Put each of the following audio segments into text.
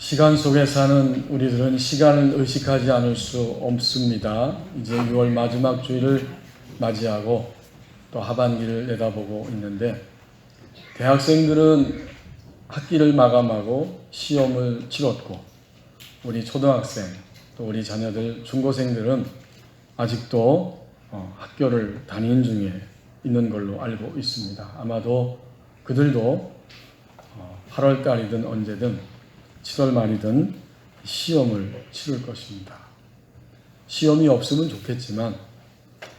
시간 속에 사는 우리들은 시간을 의식하지 않을 수 없습니다. 이제 6월 마지막 주일을 맞이하고 또 하반기를 내다보고 있는데, 대학생들은 학기를 마감하고 시험을 치렀고, 우리 초등학생 또 우리 자녀들 중고생들은 아직도 학교를 다니는 중에 있는 걸로 알고 있습니다. 아마도 그들도 8월 달이든 언제든 7월 말이든 시험을 치를 것입니다. 시험이 없으면 좋겠지만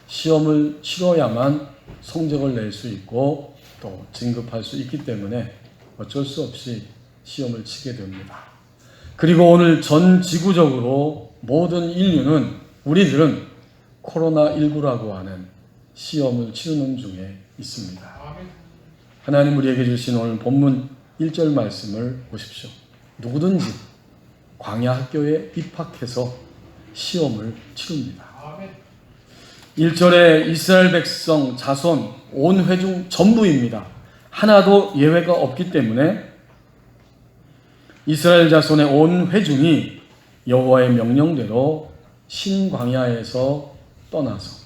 시험을 치러야만 성적을 낼 수 있고 또 진급할 수 있기 때문에 어쩔 수 없이 시험을 치게 됩니다. 그리고 오늘 전 지구적으로 모든 인류는, 우리들은 코로나19라고 하는 시험을 치르는 중에 있습니다. 하나님 우리에게 주신 오늘 본문 1절 말씀을 보십시오. 누구든지 광야 학교에 입학해서 시험을 치릅니다. 1절에 이스라엘 백성 자손 온 회중 전부입니다. 하나도 예외가 없기 때문에 이스라엘 자손의 온 회중이 여호와의 명령대로 신광야에서 떠나서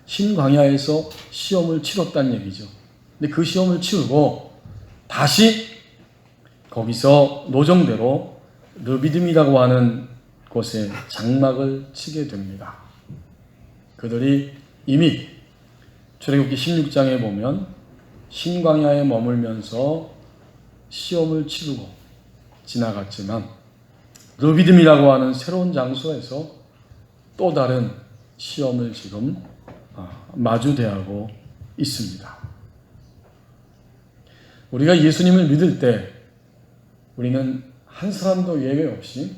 신광야에서 시험을 치렀다는 얘기죠. 근데 그 시험을 치르고 다시 거기서 노정대로 르비딤이라고 하는 곳에 장막을 치게 됩니다. 그들이 이미 출애굽기 16장에 보면 신광야에 머물면서 시험을 치르고 지나갔지만 르비딤이라고 하는 새로운 장소에서 또 다른 시험을 지금 마주대하고 있습니다. 우리가 예수님을 믿을 때 우리는 한 사람도 예외 없이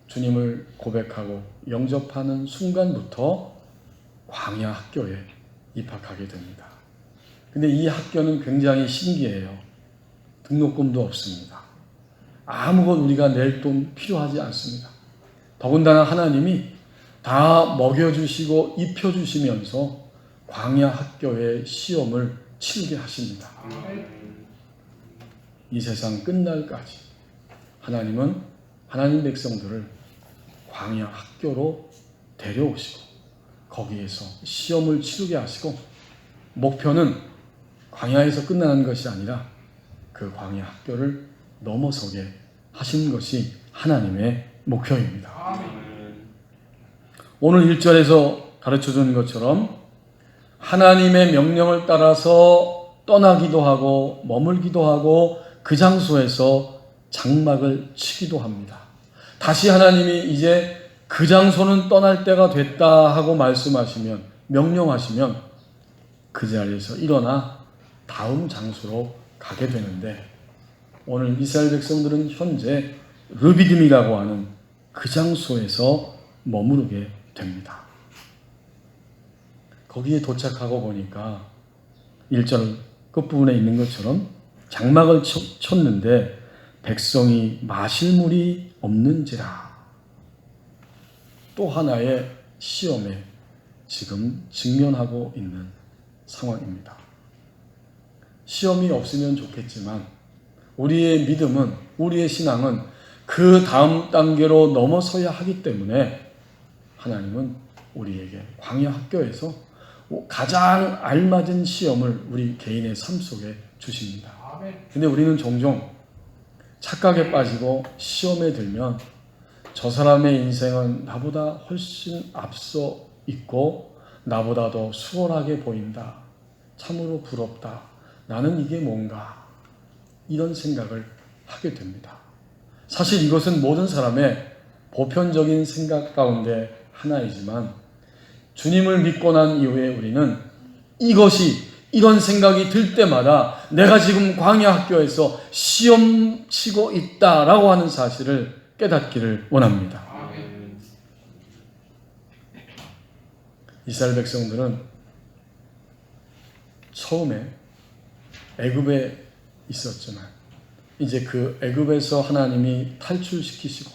주님을 고백하고 영접하는 순간부터 광야 학교에 입학하게 됩니다. 근데 이 학교는 굉장히 신기해요. 등록금도 없습니다. 아무것 우리가 낼 돈 필요하지 않습니다. 더군다나 하나님이 다 먹여주시고 입혀주시면서 광야 학교의 시험을 치르게 하십니다. 이 세상 끝날까지 하나님은 하나님 백성들을 광야 학교로 데려오시고 거기에서 시험을 치르게 하시고, 목표는 광야에서 끝나는 것이 아니라 그 광야 학교를 넘어서게 하시는 것이 하나님의 목표입니다. 오늘 1절에서 가르쳐주는 것처럼 하나님의 명령을 따라서 떠나기도 하고 머물기도 하고 그 장소에서 장막을 치기도 합니다. 다시 하나님이 이제 그 장소는 떠날 때가 됐다 하고 말씀하시면, 명령하시면 그 자리에서 일어나 다음 장소로 가게 되는데, 오늘 이스라엘 백성들은 현재 르비딤이라고 하는 그 장소에서 머무르게 됩니다. 거기에 도착하고 보니까 1절 끝부분에 있는 것처럼 장막을 쳤는데 백성이 마실 물이 없는지라. 또 하나의 시험에 지금 직면하고 있는 상황입니다. 시험이 없으면 좋겠지만 우리의 믿음은, 우리의 신앙은 그 다음 단계로 넘어서야 하기 때문에 하나님은 우리에게 광야 학교에서 가장 알맞은 시험을 우리 개인의 삶 속에 주십니다. 근데 우리는 종종 착각에 빠지고 시험에 들면 저 사람의 인생은 나보다 훨씬 앞서 있고 나보다 더 수월하게 보인다. 참으로 부럽다. 나는 이게 뭔가, 이런 생각을 하게 됩니다. 사실 이것은 모든 사람의 보편적인 생각 가운데 하나이지만 주님을 믿고 난 이후에 우리는 이런 생각이 들 때마다 내가 지금 광야 학교에서 시험 치고 있다라고 하는 사실을 깨닫기를 원합니다. 이스라엘 백성들은 처음에 애굽에 있었지만 이제 그 애굽에서 하나님이 탈출시키시고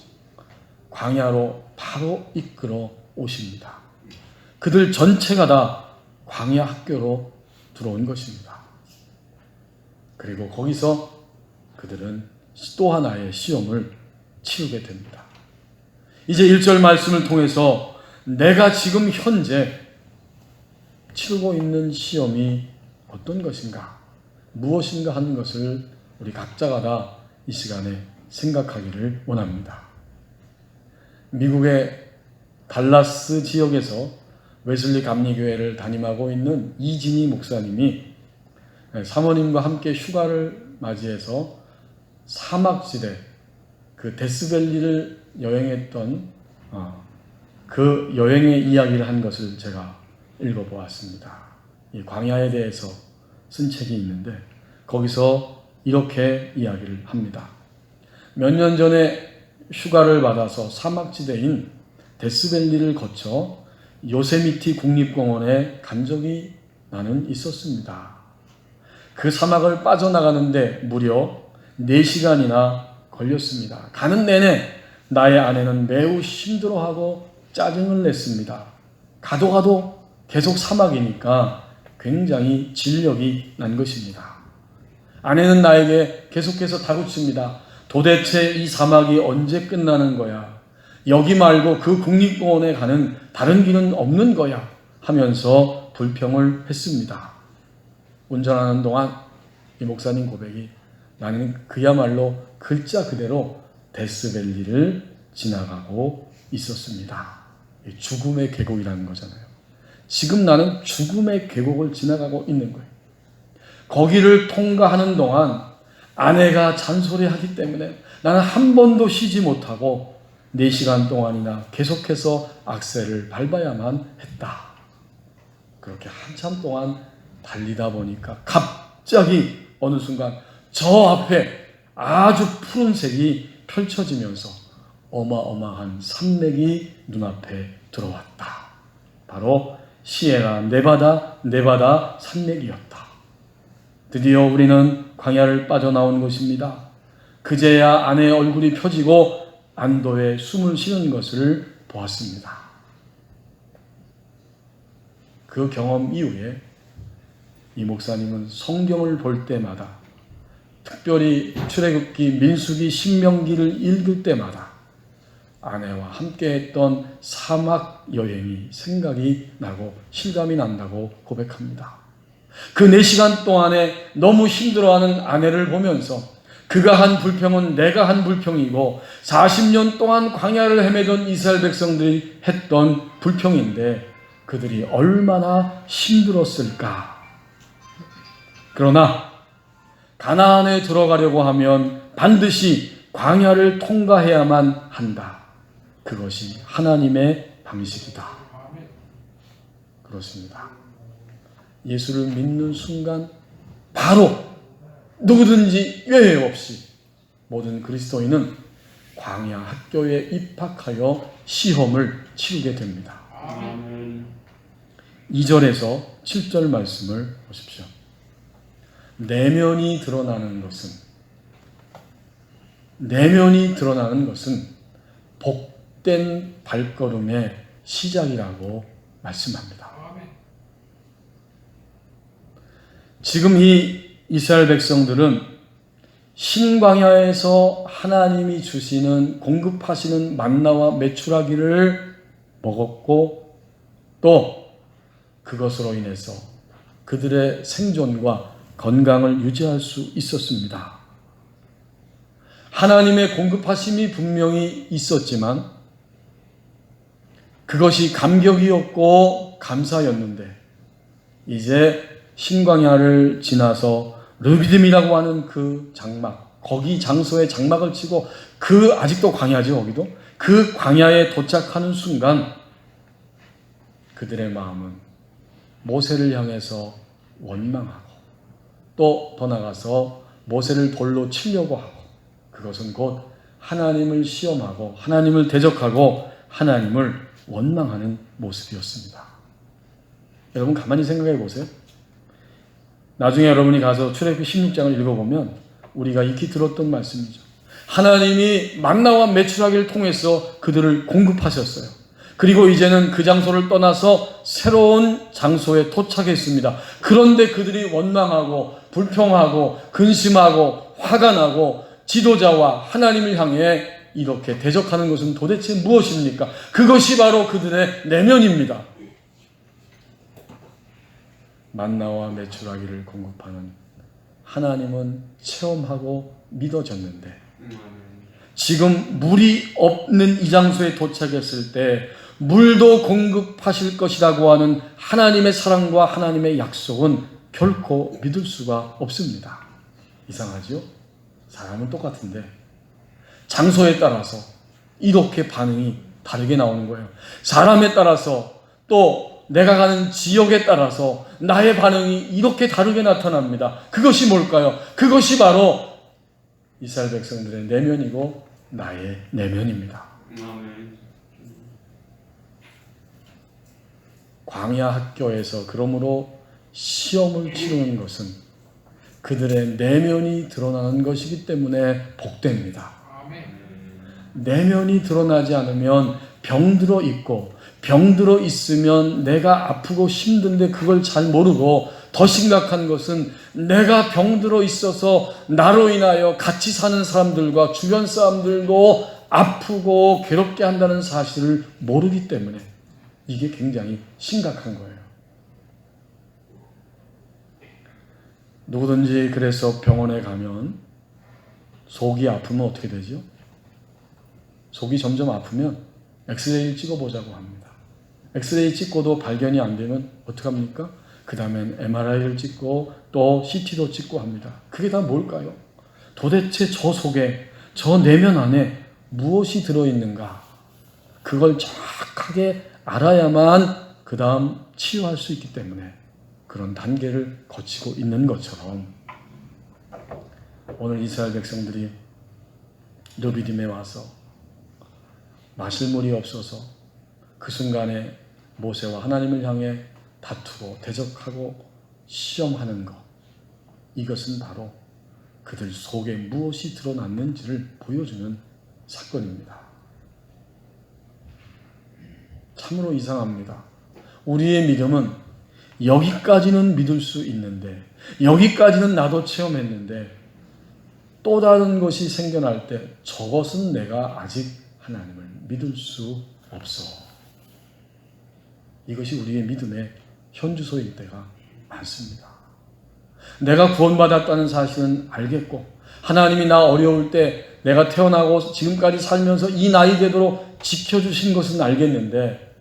광야로 바로 이끌어 오십니다. 그들 전체가 다 광야 학교로 들어온 것입니다. 그리고 거기서 그들은 또 하나의 시험을 치르게 됩니다. 이제 1절 말씀을 통해서 내가 지금 현재 치르고 있는 시험이 어떤 것인가, 무엇인가 하는 것을 우리 각자가 다 이 시간에 생각하기를 원합니다. 미국의 달라스 지역에서 웨슬리 감리교회를 담임하고 있는 이진희 목사님이 사모님과 함께 휴가를 맞이해서 사막지대 그 데스밸리를 여행했던 그 여행의 이야기를 한 것을 제가 읽어보았습니다. 이 광야에 대해서 쓴 책이 있는데 거기서 이렇게 이야기를 합니다. 몇 년 전에 휴가를 받아서 사막지대인 데스밸리를 거쳐 요세미티 국립공원에 간 적이 나는 있었습니다. 그 사막을 빠져나가는데 무려 4시간이나 걸렸습니다. 가는 내내 나의 아내는 매우 힘들어하고 짜증을 냈습니다. 가도 계속 사막이니까 굉장히 진력이 난 것입니다. 아내는 나에게 계속해서 다그칩니다. 도대체 이 사막이 언제 끝나는 거야? 여기 말고 그 국립공원에 가는 다른 길은 없는 거야? 하면서 불평을 했습니다. 운전하는 동안 이 목사님 고백이 나는 그야말로 글자 그대로 데스밸리를 지나가고 있었습니다. 죽음의 계곡이라는 거잖아요. 지금 나는 죽음의 계곡을 지나가고 있는 거예요. 거기를 통과하는 동안 아내가 잔소리하기 때문에 나는 한 번도 쉬지 못하고 4시간 동안이나 계속해서 악셀을 밟아야만 했다. 그렇게 한참 동안 달리다 보니까 갑자기 어느 순간 저 앞에 아주 푸른색이 펼쳐지면서 어마어마한 산맥이 눈앞에 들어왔다. 바로 시에라 네바다 산맥이었다. 드디어 우리는 광야를 빠져나온 것입니다. 그제야 아내의 얼굴이 펴지고 안도의 숨을 쉬는 것을 보았습니다. 그 경험 이후에 이 목사님은 성경을 볼 때마다, 특별히 출애굽기, 민수기, 신명기를 읽을 때마다 아내와 함께했던 사막 여행이 생각이 나고 실감이 난다고 고백합니다. 그 4시간 동안에 너무 힘들어하는 아내를 보면서 그가 한 불평은 내가 한 불평이고 40년 동안 광야를 헤매던 이스라엘 백성들이 했던 불평인데 그들이 얼마나 힘들었을까. 그러나 가나안에 들어가려고 하면 반드시 광야를 통과해야만 한다. 그것이 하나님의 방식이다. 그렇습니다. 예수를 믿는 순간 바로 누구든지 예외 없이 모든 그리스도인은 광야 학교에 입학하여 시험을 치르게 됩니다. 2절에서 7절 말씀을 보십시오. 내면이 드러나는 것은 복된 발걸음의 시작이라고 말씀합니다. 지금 이 이스라엘 백성들은 신광야에서 하나님이 주시는 공급하시는 만나와 메추라기를 먹었고 또 그것으로 인해서 그들의 생존과 건강을 유지할 수 있었습니다. 하나님의 공급하심이 분명히 있었지만 그것이 감격이었고 감사였는데 이제 신광야를 지나서 르비딤이라고 하는 그 장막, 거기 장소에 장막을 치고 그 아직도 광야죠, 거기도. 그 광야에 도착하는 순간 그들의 마음은 모세를 향해서 원망하고 또 더 나가서 모세를 돌로 치려고 하고 그것은 곧 하나님을 시험하고 하나님을 대적하고 하나님을 원망하는 모습이었습니다. 여러분 가만히 생각해 보세요. 나중에 여러분이 가서 출애굽기 16장을 읽어보면 우리가 익히 들었던 말씀이죠. 하나님이 만나와 메추라기를 통해서 그들을 공급하셨어요. 그리고 이제는 그 장소를 떠나서 새로운 장소에 도착했습니다. 그런데 그들이 원망하고 불평하고 근심하고 화가 나고 지도자와 하나님을 향해 이렇게 대적하는 것은 도대체 무엇입니까? 그것이 바로 그들의 내면입니다. 만나와 메추라기를 공급하는 하나님은 체험하고 믿어졌는데 지금 물이 없는 이 장소에 도착했을 때 물도 공급하실 것이라고 하는 하나님의 사랑과 하나님의 약속은 결코 믿을 수가 없습니다. 이상하죠? 사람은 똑같은데 장소에 따라서 이렇게 반응이 다르게 나오는 거예요. 사람에 따라서 또 내가 가는 지역에 따라서 나의 반응이 이렇게 다르게 나타납니다. 그것이 뭘까요? 그것이 바로 이스라엘 백성들의 내면이고 나의 내면입니다. 광야 학교에서 그러므로 시험을 치르는 것은 그들의 내면이 드러나는 것이기 때문에 복됩니다. 내면이 드러나지 않으면 병들어 있고 병들어 있으면 내가 아프고 힘든데 그걸 잘 모르고 더 심각한 것은 내가 병들어 있어서 나로 인하여 같이 사는 사람들과 주변 사람들도 아프고 괴롭게 한다는 사실을 모르기 때문에 이게 굉장히 심각한 거예요. 누구든지 그래서 병원에 가면 속이 아프면 어떻게 되죠? 속이 점점 아프면 엑스레이를 찍어보자고 합니다. 엑스레이 찍고도 발견이 안 되면 어떡합니까? 그 다음엔 MRI를 찍고 또 CT도 찍고 합니다. 그게 다 뭘까요? 도대체 저 속에, 저 내면 안에 무엇이 들어있는가? 그걸 정확하게 알아야만 그 다음 치유할 수 있기 때문에 그런 단계를 거치고 있는 것처럼 오늘 이스라엘 백성들이 르비딤에 와서 마실 물이 없어서 그 순간에 모세와 하나님을 향해 다투고 대적하고 시험하는 것, 이것은 바로 그들 속에 무엇이 드러났는지를 보여주는 사건입니다. 참으로 이상합니다. 우리의 믿음은 여기까지는 믿을 수 있는데, 여기까지는 나도 체험했는데 또 다른 것이 생겨날 때 저것은 내가 아직 하나님을 믿을 수 없어. 이것이 우리의 믿음의 현주소일 때가 많습니다. 내가 구원받았다는 사실은 알겠고 하나님이 나 어려울 때 내가 태어나고 지금까지 살면서 이 나이 되도록 지켜주신 것은 알겠는데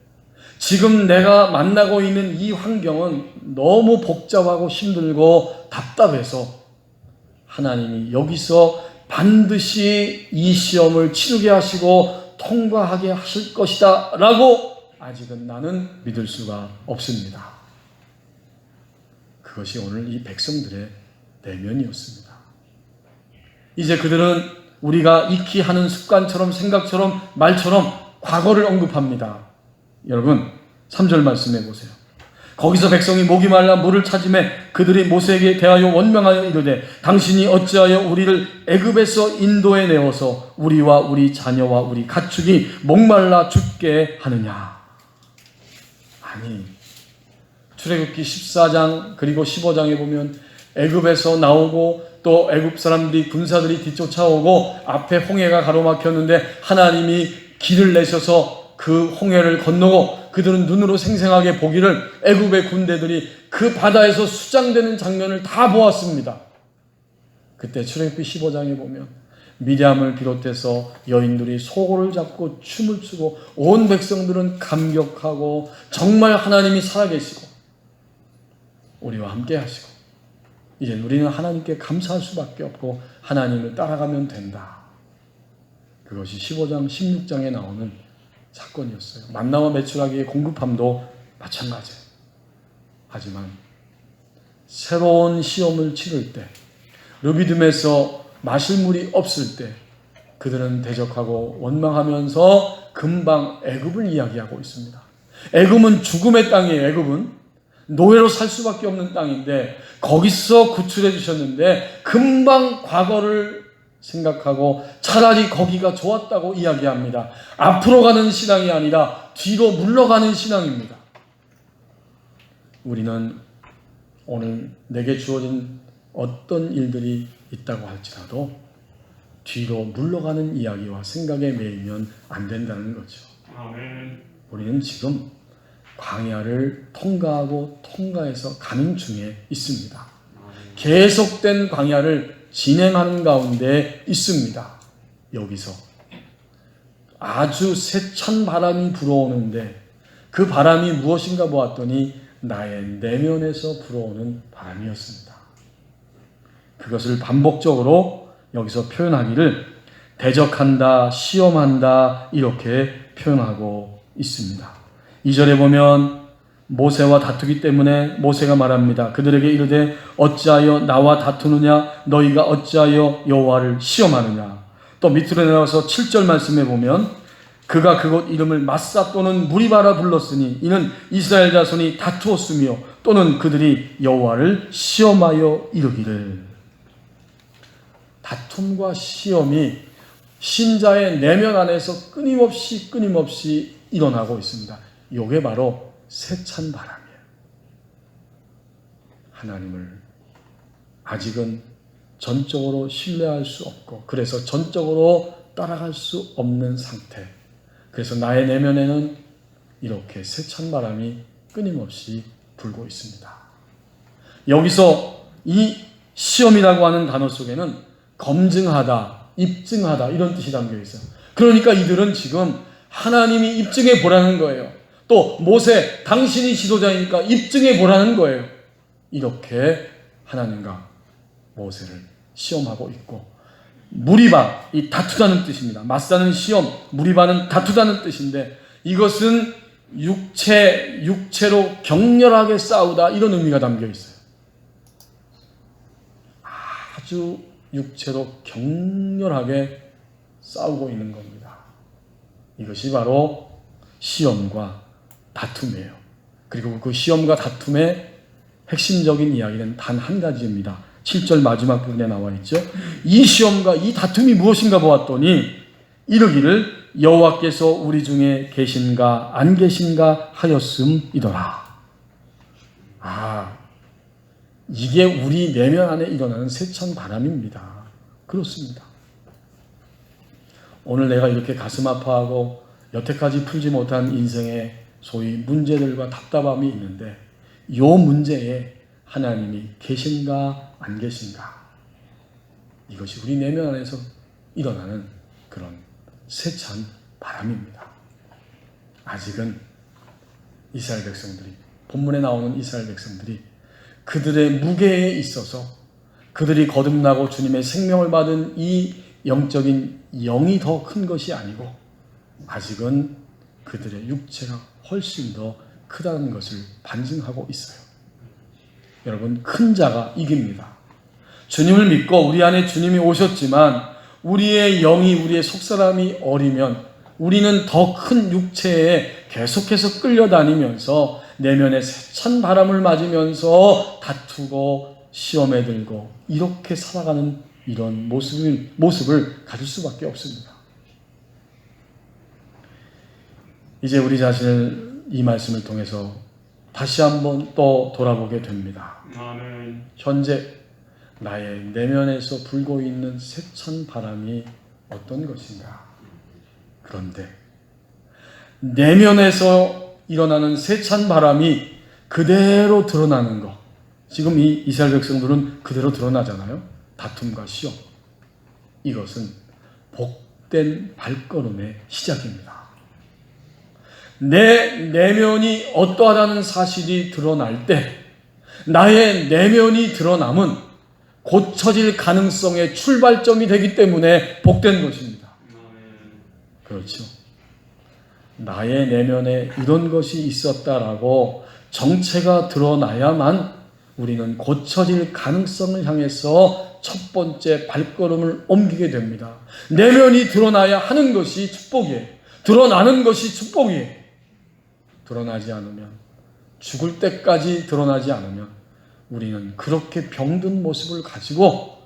지금 내가 만나고 있는 이 환경은 너무 복잡하고 힘들고 답답해서 하나님이 여기서 반드시 이 시험을 치르게 하시고 통과하게 하실 것이다 라고 아직은 나는 믿을 수가 없습니다. 그것이 오늘 이 백성들의 내면이었습니다. 이제 그들은 우리가 익히 하는 습관처럼 생각처럼 말처럼 과거를 언급합니다. 여러분 3절 말씀해 보세요. 거기서 백성이 목이 말라 물을 찾음에 그들이 모세에게 대하여 원망하여 이르되 당신이 어찌하여 우리를 애굽에서 인도에 내어서 우리와 우리 자녀와 우리 가축이 목말라 죽게 하느냐. 아니, 출애굽기 14장 그리고 15장에 보면 애굽에서 나오고 또 애굽 사람들이 군사들이 뒤쫓아오고 앞에 홍해가 가로막혔는데 하나님이 길을 내셔서 그 홍해를 건너고 그들은 눈으로 생생하게 보기를 애굽의 군대들이 그 바다에서 수장되는 장면을 다 보았습니다. 그때 출애굽기 15장에 보면 미디암을 비롯해서 여인들이 소고를 잡고 춤을 추고 온 백성들은 감격하고 정말 하나님이 살아계시고 우리와 함께 하시고 이제 우리는 하나님께 감사할 수밖에 없고 하나님을 따라가면 된다. 그것이 15장 16장에 나오는 사건이었어요. 만나와 메추라기의 공급함도 마찬가지예요. 하지만 새로운 시험을 치를 때 르비딤에서 마실 물이 없을 때 그들은 대적하고 원망하면서 금방 애굽을 이야기하고 있습니다. 애굽은 죽음의 땅이에요. 애굽은 노예로 살 수밖에 없는 땅인데 거기서 구출해 주셨는데 금방 과거를 생각하고 차라리 거기가 좋았다고 이야기합니다. 앞으로 가는 신앙이 아니라 뒤로 물러가는 신앙입니다. 우리는 오늘 내게 주어진 어떤 일들이 있다고 할지라도 뒤로 물러가는 이야기와 생각에 매이면 안 된다는 거죠. 아멘. 우리는 지금 광야를 통과하고 통과해서 가는 중에 있습니다. 계속된 광야를 진행하는 가운데 있습니다. 여기서 아주 세찬 바람이 불어오는데 그 바람이 무엇인가 보았더니 나의 내면에서 불어오는 바람이었습니다. 그것을 반복적으로 여기서 표현하기를 대적한다, 시험한다 이렇게 표현하고 있습니다. 2절에 보면 모세와 다투기 때문에 모세가 말합니다. 그들에게 이르되 어찌하여 나와 다투느냐 너희가 어찌하여 여호와를 시험하느냐. 또 밑으로 내려가서 7절 말씀에 보면 그가 그곳 이름을 마사 또는 무리바라 불렀으니 이는 이스라엘 자손이 다투었으며 또는 그들이 여호와를 시험하여 이르기를. 다툼과 시험이 신자의 내면 안에서 끊임없이 일어나고 있습니다. 이게 바로 세찬 바람이에요. 하나님을 아직은 전적으로 신뢰할 수 없고 그래서 전적으로 따라갈 수 없는 상태. 그래서 나의 내면에는 이렇게 세찬 바람이 끊임없이 불고 있습니다. 여기서 이 시험이라고 하는 단어 속에는 검증하다, 입증하다 이런 뜻이 담겨 있어요. 그러니까 이들은 지금 하나님이 입증해 보라는 거예요. 또 모세 당신이 지도자이니까 입증해 보라는 거예요. 이렇게 하나님과 모세를 시험하고 있고 무리바, 이 다투다는 뜻입니다. 맞사는 시험, 무리바는 다투다는 뜻인데 이것은 육체로 격렬하게 싸우다 이런 의미가 담겨 있어요. 아주 육체로 격렬하게 싸우고 있는 겁니다. 이것이 바로 시험과 다툼이에요. 그리고 그 시험과 다툼의 핵심적인 이야기는 단 한 가지입니다. 7절 마지막 부분에 나와 있죠. 이 시험과 이 다툼이 무엇인가 보았더니 이르기를 여호와께서 우리 중에 계신가 안 계신가 하였음이더라. 이게 우리 내면 안에 일어나는 세찬 바람입니다. 그렇습니다. 오늘 내가 이렇게 가슴 아파하고 여태까지 풀지 못한 인생의 소위 문제들과 답답함이 있는데 이 문제에 하나님이 계신가 안 계신가 이것이 우리 내면 안에서 일어나는 그런 세찬 바람입니다. 아직은 이스라엘 백성들이 본문에 나오는 이스라엘 백성들이 그들의 무게에 있어서 그들이 거듭나고 주님의 생명을 받은 이 영적인 영이 더 큰 것이 아니고 아직은 그들의 육체가 훨씬 더 크다는 것을 반증하고 있어요. 여러분, 큰 자가 이깁니다. 주님을 믿고 우리 안에 주님이 오셨지만 우리의 영이 우리의 속사람이 어리면 우리는 더 큰 육체에 계속해서 끌려다니면서 내면의 세찬 바람을 맞으면서 다투고 시험에 들고 이렇게 살아가는 이런 모습을 가질 수밖에 없습니다. 이제 우리 자신을 이 말씀을 통해서 다시 한번 또 돌아보게 됩니다. 아멘. 현재 나의 내면에서 불고 있는 세찬 바람이 어떤 것인가? 그런데 내면에서 일어나는 세찬 바람이 그대로 드러나는 것. 지금 이 이스라엘 백성들은 그대로 드러나잖아요. 다툼과 시험. 이것은 복된 발걸음의 시작입니다. 내 내면이 어떠하다는 사실이 드러날 때 나의 내면이 드러남은 고쳐질 가능성의 출발점이 되기 때문에 복된 것입니다. 그렇죠. 나의 내면에 이런 것이 있었다라고 정체가 드러나야만 우리는 고쳐질 가능성을 향해서 첫 번째 발걸음을 옮기게 됩니다. 내면이 드러나야 하는 것이 축복이에요. 드러나는 것이 축복이에요. 드러나지 않으면, 죽을 때까지 드러나지 않으면 우리는 그렇게 병든 모습을 가지고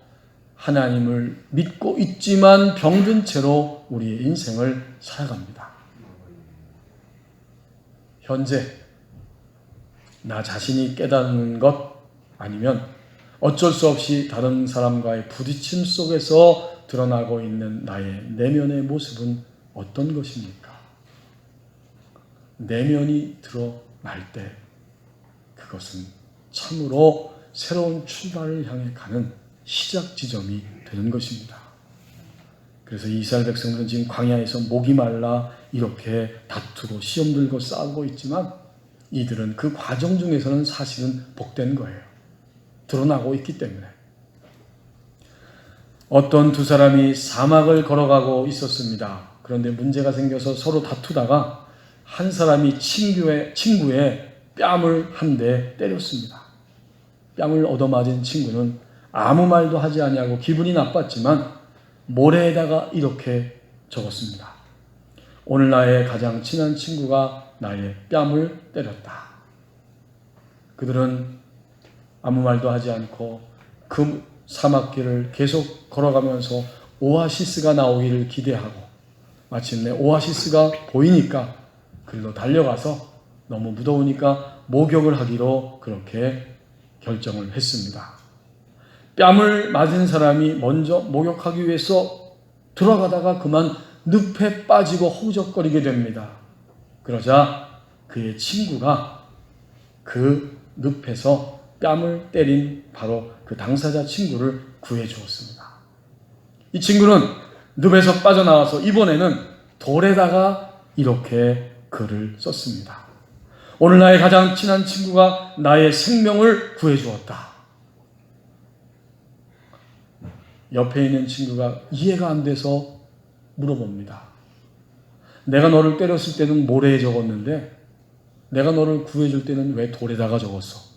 하나님을 믿고 있지만 병든 채로 우리의 인생을 살아갑니다. 현재 나 자신이 깨닫는 것 아니면 어쩔 수 없이 다른 사람과의 부딪힘 속에서 드러나고 있는 나의 내면의 모습은 어떤 것입니까? 내면이 드러날 때 그것은 참으로 새로운 출발을 향해 가는 시작 지점이 되는 것입니다. 그래서 이스라엘 백성들은 지금 광야에서 목이 말라 이렇게 다투고 시험 들고 싸우고 있지만 이들은 그 과정 중에서는 사실은 복된 거예요. 드러나고 있기 때문에. 어떤 두 사람이 사막을 걸어가고 있었습니다. 그런데 문제가 생겨서 서로 다투다가 한 사람이 친구의 뺨을 한 대 때렸습니다. 뺨을 얻어맞은 친구는 아무 말도 하지 아니하고 기분이 나빴지만 모래에다가 이렇게 적었습니다. 오늘 나의 가장 친한 친구가 나의 뺨을 때렸다. 그들은 아무 말도 하지 않고 그 사막길을 계속 걸어가면서 오아시스가 나오기를 기대하고 마침내 오아시스가 보이니까 그리로 달려가서 너무 무더우니까 목욕을 하기로 그렇게 결정을 했습니다. 뺨을 맞은 사람이 먼저 목욕하기 위해서 들어가다가 그만 늪에 빠지고 허우적거리게 됩니다. 그러자 그의 친구가 그 늪에서 뺨을 때린 바로 그 당사자 친구를 구해 주었습니다. 이 친구는 늪에서 빠져나와서 이번에는 돌에다가 이렇게 글을 썼습니다. 오늘 나의 가장 친한 친구가 나의 생명을 구해 주었다. 옆에 있는 친구가 이해가 안 돼서 물어봅니다. 내가 너를 때렸을 때는 모래에 적었는데 내가 너를 구해줄 때는 왜 돌에다가 적었어?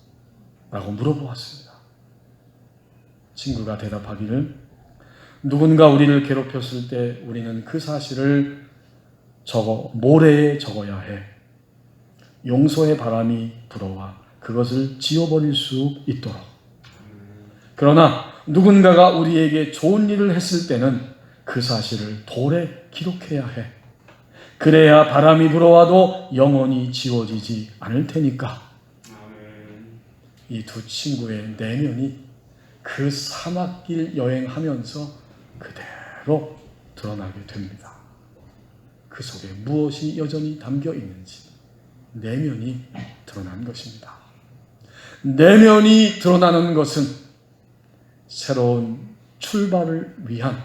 라고 물어보았습니다. 친구가 대답하기를 누군가 우리를 괴롭혔을 때 우리는 그 사실을 모래에 적어야 해. 용서의 바람이 불어와 그것을 지워버릴 수 있도록. 그러나 누군가가 우리에게 좋은 일을 했을 때는 그 사실을 돌에 기록해야 해. 그래야 바람이 불어와도 영원히 지워지지 않을 테니까. 이 두 친구의 내면이 그 사막길 여행하면서 그대로 드러나게 됩니다. 그 속에 무엇이 여전히 담겨 있는지 내면이 드러난 것입니다. 내면이 드러나는 것은 새로운 출발을 위한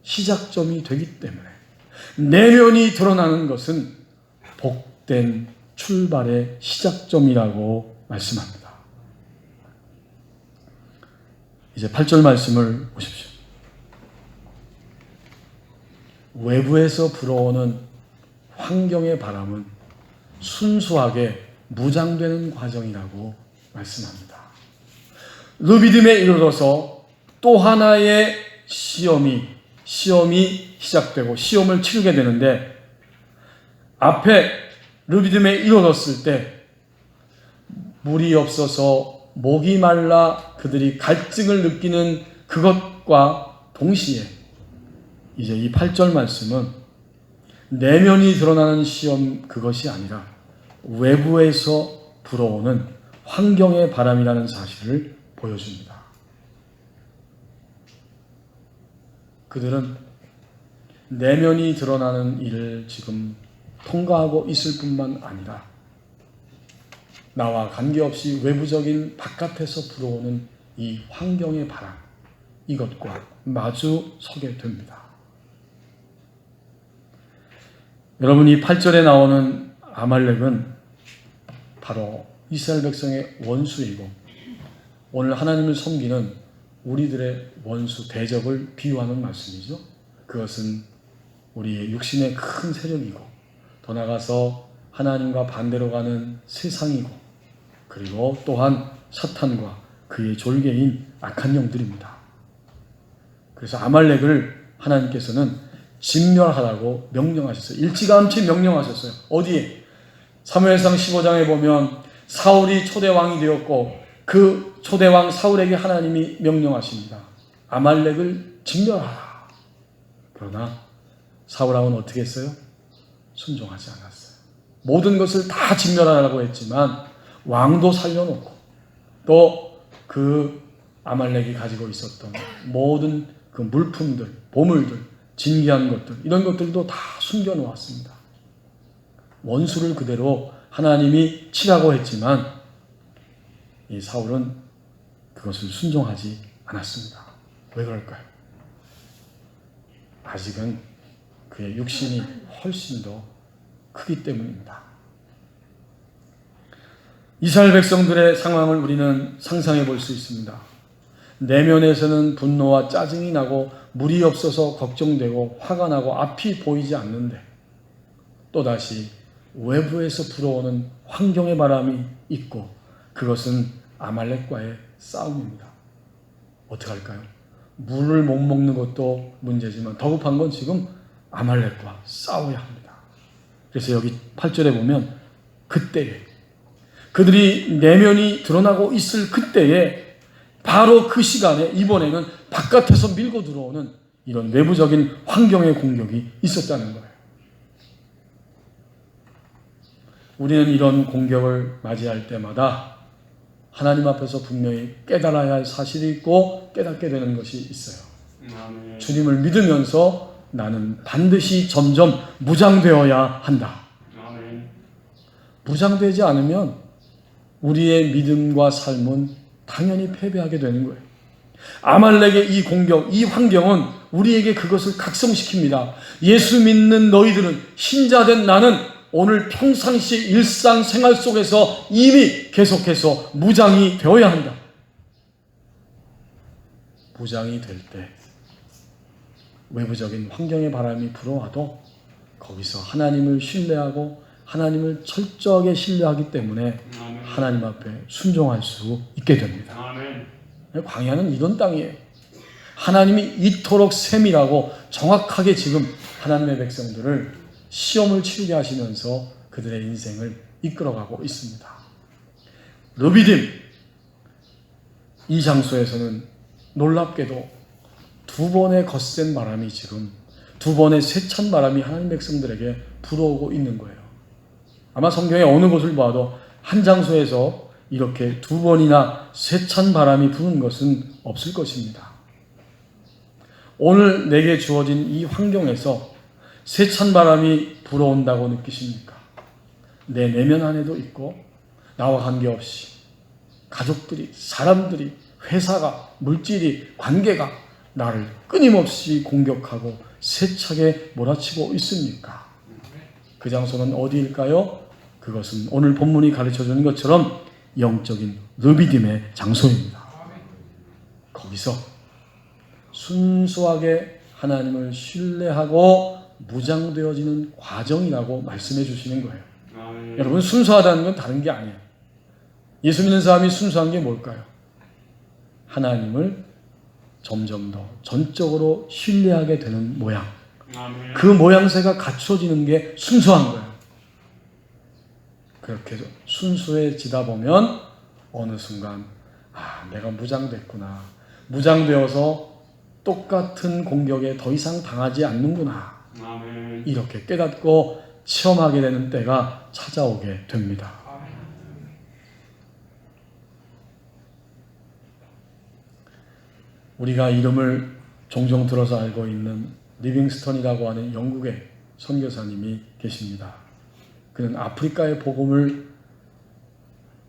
시작점이 되기 때문에 내면이 드러나는 것은 복된 출발의 시작점이라고 말씀합니다. 이제 8절 말씀을 보십시오. 외부에서 불어오는 환경의 바람은 순수하게 무장되는 과정이라고 말씀합니다. 르비딤에 이르러서 또 하나의 시험이 시작되고 시험을 치르게 되는데 앞에 르비딤에 이르렀을 때 물이 없어서 목이 말라 그들이 갈증을 느끼는 그것과 동시에 이제 이 8절 말씀은 내면이 드러나는 시험 그것이 아니라 외부에서 불어오는 환경의 바람이라는 사실을 보여줍니다. 그들은 내면이 드러나는 일을 지금 통과하고 있을 뿐만 아니라 나와 관계없이 외부적인 바깥에서 불어오는 이 환경의 바람, 이것과 마주 서게 됩니다. 여러분, 이 8절에 나오는 아말렉은 바로 이스라엘 백성의 원수이고 오늘 하나님을 섬기는 우리들의 원수, 대적을 비유하는 말씀이죠. 그것은 우리의 육신의 큰 세력이고 더 나아가서 하나님과 반대로 가는 세상이고 그리고 또한 사탄과 그의 졸개인 악한 영들입니다. 그래서 아말렉을 하나님께서는 진멸하라고 명령하셨어요. 일찌감치 명령하셨어요. 어디에? 사무엘상 15장에 보면 사울이 초대왕이 되었고 그 초대왕 사울에게 하나님이 명령하십니다. 아말렉을 진멸하라. 그러나 사울왕은 어떻게 했어요? 순종하지 않았어요. 모든 것을 다 진멸하라고 했지만 왕도 살려놓고 또 그 아말렉이 가지고 있었던 모든 그 물품들, 보물들, 진귀한 것들, 이런 것들도 다 숨겨놓았습니다. 원수를 그대로 하나님이 치라고 했지만 이 사울은 그것을 순종하지 않았습니다. 왜 그럴까요? 아직은 그의 육신이 훨씬 더 크기 때문입니다. 이스라엘 백성들의 상황을 우리는 상상해 볼 수 있습니다. 내면에서는 분노와 짜증이 나고 물이 없어서 걱정되고 화가 나고 앞이 보이지 않는데 또다시 외부에서 불어오는 환경의 바람이 있고 그것은 아말렉과의 싸움입니다. 어떡할까요? 물을 못 먹는 것도 문제지만 더 급한 건 지금 아말렉과 싸워야 합니다. 그래서 여기 8절에 보면 그때에 그들이 내면이 드러나고 있을 그때에 바로 그 시간에 이번에는 바깥에서 밀고 들어오는 이런 외부적인 환경의 공격이 있었다는 거예요. 우리는 이런 공격을 맞이할 때마다 하나님 앞에서 분명히 깨달아야 할 사실이 있고 깨닫게 되는 것이 있어요. 주님을 믿으면서 나는 반드시 점점 무장되어야 한다. 무장되지 않으면 우리의 믿음과 삶은 당연히 패배하게 되는 거예요. 아말렉의 이 공격, 이 환경은 우리에게 그것을 각성시킵니다. 예수 믿는 너희들은, 신자된 나는 오늘 평상시 일상생활 속에서 이미 계속해서 무장이 되어야 한다. 무장이 될 때 외부적인 환경의 바람이 불어와도 거기서 하나님을 신뢰하고 하나님을 철저하게 신뢰하기 때문에 하나님 앞에 순종할 수 있게 됩니다. 광야는 이런 땅이에요. 하나님이 이토록 세밀하고 정확하게 지금 하나님의 백성들을 시험을 치르게 하시면서 그들의 인생을 이끌어가고 있습니다. 르비딤, 이 장소에서는 놀랍게도 두 번의 거센 바람이 지금 두 번의 세찬 바람이 하나님 백성들에게 불어오고 있는 거예요. 아마 성경의 어느 곳을 봐도 한 장소에서 이렇게 두 번이나 세찬 바람이 부는 것은 없을 것입니다. 오늘 내게 주어진 이 환경에서 세찬 바람이 불어온다고 느끼십니까? 내 내면 안에도 있고 나와 관계없이 가족들이, 사람들이, 회사가, 물질이, 관계가 나를 끊임없이 공격하고 세차게 몰아치고 있습니까? 그 장소는 어디일까요? 그것은 오늘 본문이 가르쳐주는 것처럼 영적인 르비딤의 장소입니다. 거기서 순수하게 하나님을 신뢰하고 무장되어지는 과정이라고 말씀해 주시는 거예요. 여러분, 순수하다는 건 다른 게 아니에요. 예수 믿는 사람이 순수한 게 뭘까요? 하나님을 점점 더 전적으로 신뢰하게 되는 모양. 그 모양새가 갖춰지는 게 순수한 거예요. 그렇게 순수해지다 보면 어느 순간 내가 무장됐구나. 무장되어서 똑같은 공격에 더 이상 당하지 않는구나. 이렇게 깨닫고 체험하게 되는 때가 찾아오게 됩니다. 우리가 이름을 종종 들어서 알고 있는 리빙스턴이라고 하는 영국의 선교사님이 계십니다. 그는 아프리카의 복음을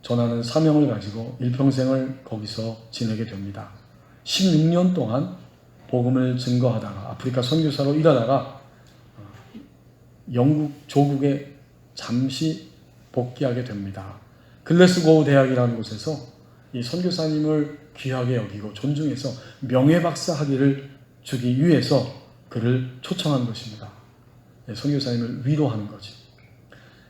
전하는 사명을 가지고 일평생을 거기서 지내게 됩니다. 16년 동안 복음을 증거하다가 아프리카 선교사로 일하다가 영국 조국에 잠시 복귀하게 됩니다. 글래스고우 대학이라는 곳에서 이 선교사님을 귀하게 여기고 존중해서 명예박사 학위를 주기 위해서 그를 초청한 것입니다. 선교사님을 위로하는 거지.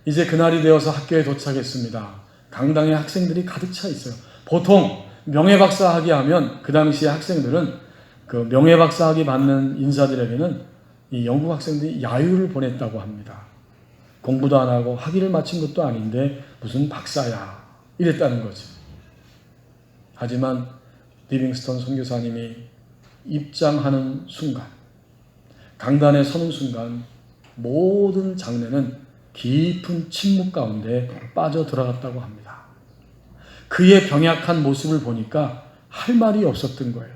이제 그날이 되어서 학교에 도착했습니다. 강당에 학생들이 가득 차 있어요. 보통 명예박사 학위 하면 그 당시에 학생들은 그 명예박사 학위 받는 인사들에게는 이 영국 학생들이 야유를 보냈다고 합니다. 공부도 안 하고 학위를 마친 것도 아닌데 무슨 박사야 이랬다는 거지. 하지만 리빙스턴 선교사님이 입장하는 순간, 강단에 서는 순간 모든 장례는 깊은 침묵 가운데 빠져들어갔다고 합니다. 그의 병약한 모습을 보니까 할 말이 없었던 거예요.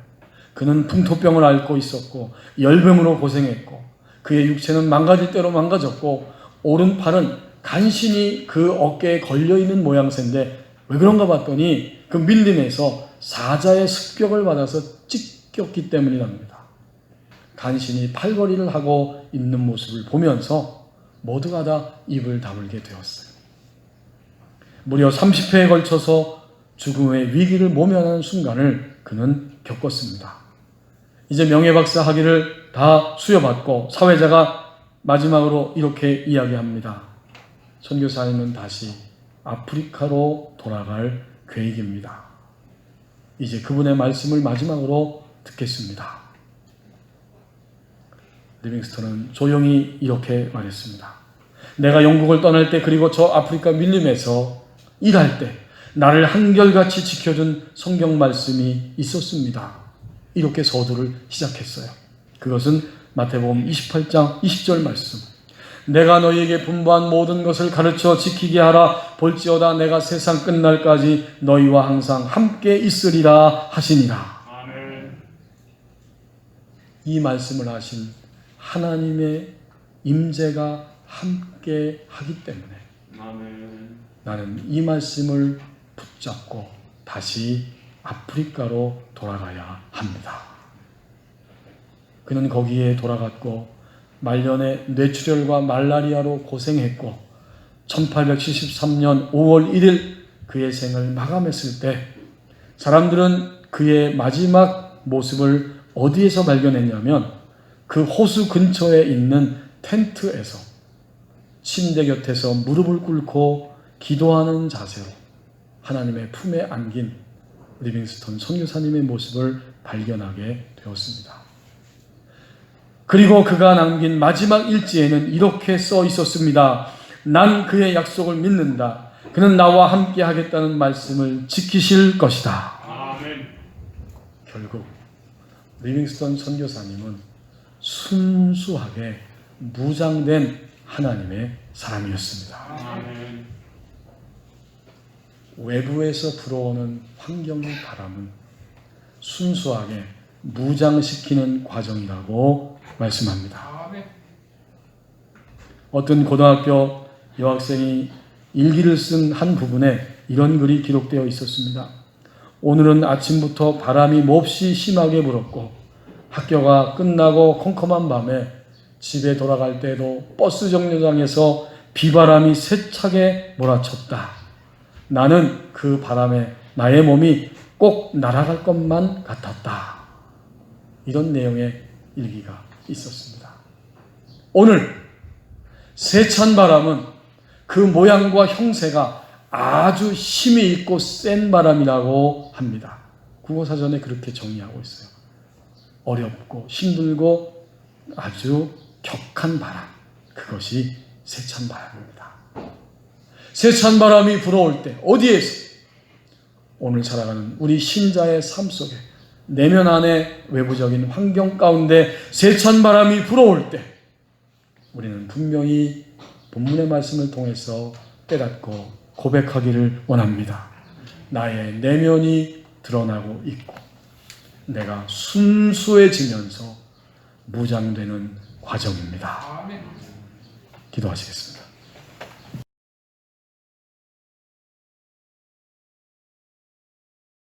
그는 풍토병을 앓고 있었고 열병으로 고생했고 그의 육체는 망가질 대로 망가졌고 오른팔은 간신히 그 어깨에 걸려있는 모양새인데 왜 그런가 봤더니 그 밀림에서 사자의 습격을 받아서 찢겼기 때문이랍니다. 간신히 팔걸이를 하고 있는 모습을 보면서 모두가 다 입을 다물게 되었어요. 무려 30회에 걸쳐서 죽음의 위기를 모면하는 순간을 그는 겪었습니다. 이제 명예박사 학위를 다 수여받고 사회자가 마지막으로 이렇게 이야기합니다. 선교사님은 다시 아프리카로 돌아갈 계획입니다. 이제 그분의 말씀을 마지막으로 듣겠습니다. 리빙스턴은 조용히 이렇게 말했습니다. 내가 영국을 떠날 때 그리고 저 아프리카 밀림에서 일할 때 나를 한결같이 지켜준 성경 말씀이 있었습니다. 이렇게 서두를 시작했어요. 그것은 마태복음 28장 20절 말씀. 내가 너희에게 분부한 모든 것을 가르쳐 지키게 하라. 볼지어다 내가 세상 끝날까지 너희와 항상 함께 있으리라 하시니라. 아멘. 이 말씀을 하신 하나님의 임재가 함께 하기 때문에 아멘. 나는 이 말씀을 붙잡고 다시 아프리카로 돌아가야 합니다. 그는 거기에 돌아갔고 말년에 뇌출혈과 말라리아로 고생했고 1873년 5월 1일 그의 생을 마감했을 때 사람들은 그의 마지막 모습을 어디에서 발견했냐면 그 호수 근처에 있는 텐트에서 침대 곁에서 무릎을 꿇고 기도하는 자세로 하나님의 품에 안긴 리빙스턴 선교사님의 모습을 발견하게 되었습니다. 그리고 그가 남긴 마지막 일지에는 이렇게 써 있었습니다. 난 그의 약속을 믿는다. 그는 나와 함께 하겠다는 말씀을 지키실 것이다. 아멘. 결국 리빙스턴 선교사님은 순수하게 무장된 하나님의 사람이었습니다. 아멘. 외부에서 불어오는 환경의 바람은 순수하게 무장시키는 과정이라고 말씀합니다. 아멘. 어떤 고등학교 여학생이 일기를 쓴 한 부분에 이런 글이 기록되어 있었습니다. 오늘은 아침부터 바람이 몹시 심하게 불었고 학교가 끝나고 컴컴한 밤에 집에 돌아갈 때도 버스 정류장에서 비바람이 세차게 몰아쳤다. 나는 그 바람에 나의 몸이 꼭 날아갈 것만 같았다. 이런 내용의 일기가 있었습니다. 오늘 세찬 바람은 그 모양과 형세가 아주 힘이 있고 센 바람이라고 합니다. 국어사전에 그렇게 정의하고 있어요. 어렵고 힘들고 아주 격한 바람, 그것이 세찬 바람입니다. 세찬 바람이 불어올 때 어디에서? 오늘 살아가는 우리 신자의 삶 속에 내면 안에 외부적인 환경 가운데 세찬 바람이 불어올 때 우리는 분명히 본문의 말씀을 통해서 깨닫고 고백하기를 원합니다. 나의 내면이 드러나고 있고 내가 순수해지면서 무장되는 과정입니다. 아멘. 기도하시겠습니다.